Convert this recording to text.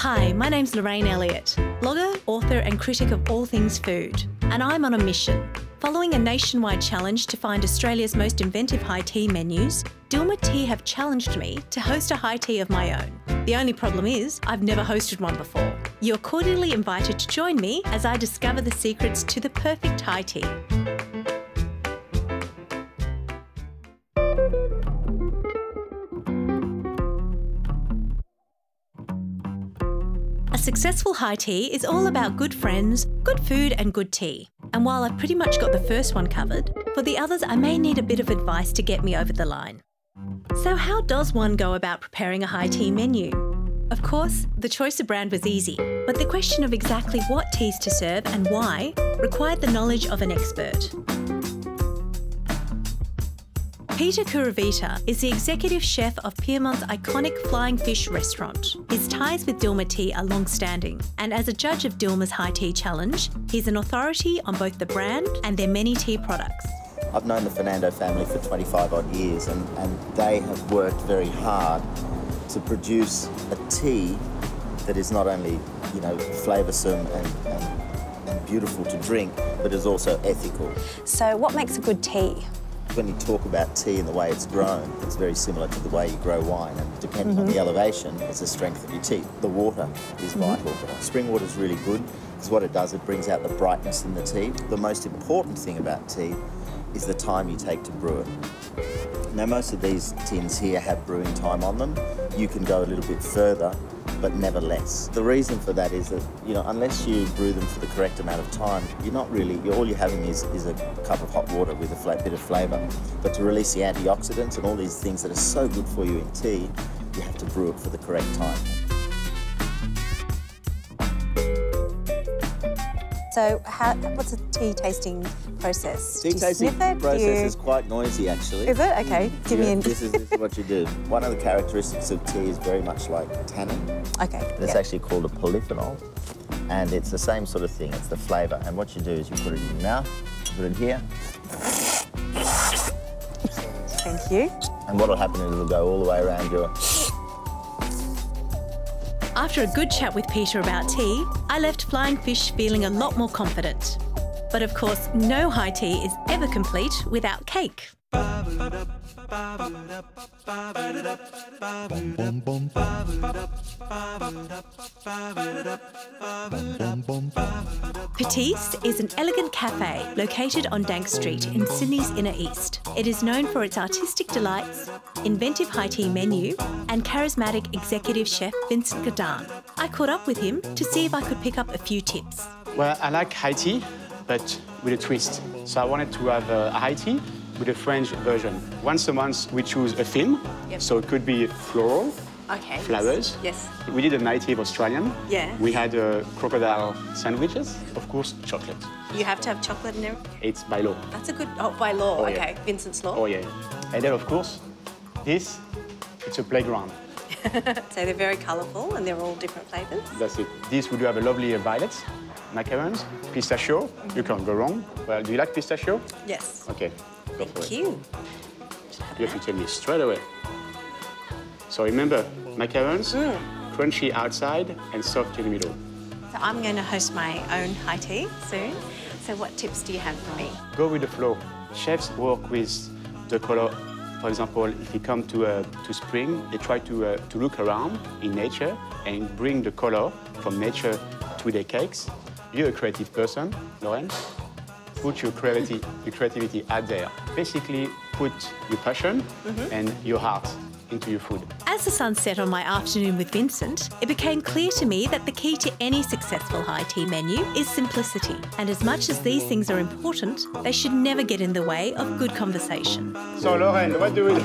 Hi, my name's Lorraine Elliott, blogger, author and critic of all things food. And I'm on a mission. Following a nationwide challenge to find Australia's most inventive high tea menus, Dilmah Tea have challenged me to host a high tea of my own. The only problem is, I've never hosted one before. You're cordially invited to join me as I discover the secrets to the perfect high tea. A successful high tea is all about good friends, good food and good tea. And while I've pretty much got the first one covered, for the others I may need a bit of advice to get me over the line. So how does one go about preparing a high tea menu? Of course, the choice of brand was easy, but the question of exactly what teas to serve and why required the knowledge of an expert. Peter Kuravita is the executive chef of Piemont's iconic Flying Fish restaurant. His ties with Dilmah Tea are long-standing, and as a judge of Dilmah's High Tea Challenge, he's an authority on both the brand and their many tea products. I've known the Fernando family for 25 odd years, and they have worked very hard to produce a tea that is not only, flavoursome and beautiful to drink, but is also ethical. So what makes a good tea? When you talk about tea and the way it's grown, it's very similar to the way you grow wine, and depending on the elevation, it's the strength of your tea. The water is vital. Spring water is really good, because what it does, it brings out the brightness in the tea. The most important thing about tea is the time you take to brew it. Now, most of these tins here have brewing time on them. You can go a little bit further, but never less. The reason for that is that, unless you brew them for the correct amount of time, all you're having is a cup of hot water with a bit of flavour. But to release the antioxidants and all these things that are so good for you in tea, you have to brew it for the correct time. So what's a tea tasting process? Tea tasting process is quite noisy, actually. Is it? Okay, give me in. This is what you do. One of the characteristics of tea is very much like tannin. Okay. It's actually called a polyphenol, and it's the same sort of thing. It's the flavour. And what you do is you put it in your mouth, put it here. Thank you. And what will happen is it'll go all the way around your... After a good chat with Peter about tea, I left Flying Fish feeling a lot more confident. But of course, no high tea is ever complete without cake. Petit's is an elegant cafe located on Dank Street in Sydney's inner east. It is known for its artistic delights, inventive high tea menu and charismatic executive chef Vincent Gadan. I caught up with him to see if I could pick up a few tips. Well, I like high tea, but with a twist. So I wanted to have a high tea with a French version. Once a month, we choose a theme. Yep. So it could be floral, flowers. Yes. We did a native Australian. Yeah. We had crocodile sandwiches. Of course, chocolate. You have to have chocolate in there? It's by law. That's a good... Oh, by law. Oh, okay. Yeah. Vincent's law. Oh, yeah. And then, of course, it's a playground. So they're very colourful and they're all different flavours? That's it. This would have a lovely violet, macarons, pistachio. You can't go wrong. Well, do you like pistachio? Yes. Okay. Go for Thank you. You have to tell me straight away. So remember, macarons, crunchy outside and soft in the middle. So I'm going to host my own high tea soon. So what tips do you have for me? Go with the flow. Chefs work with the color. For example, if you come to spring, they try to look around in nature and bring the color from nature to their cakes. You're a creative person, Lorraine. Put your creativity out there. Basically, put your passion and your heart into your food. As the sun set on my afternoon with Vincent, it became clear to me that the key to any successful high tea menu is simplicity. And as much as these things are important, they should never get in the way of good conversation. So, Lorraine, what do we do?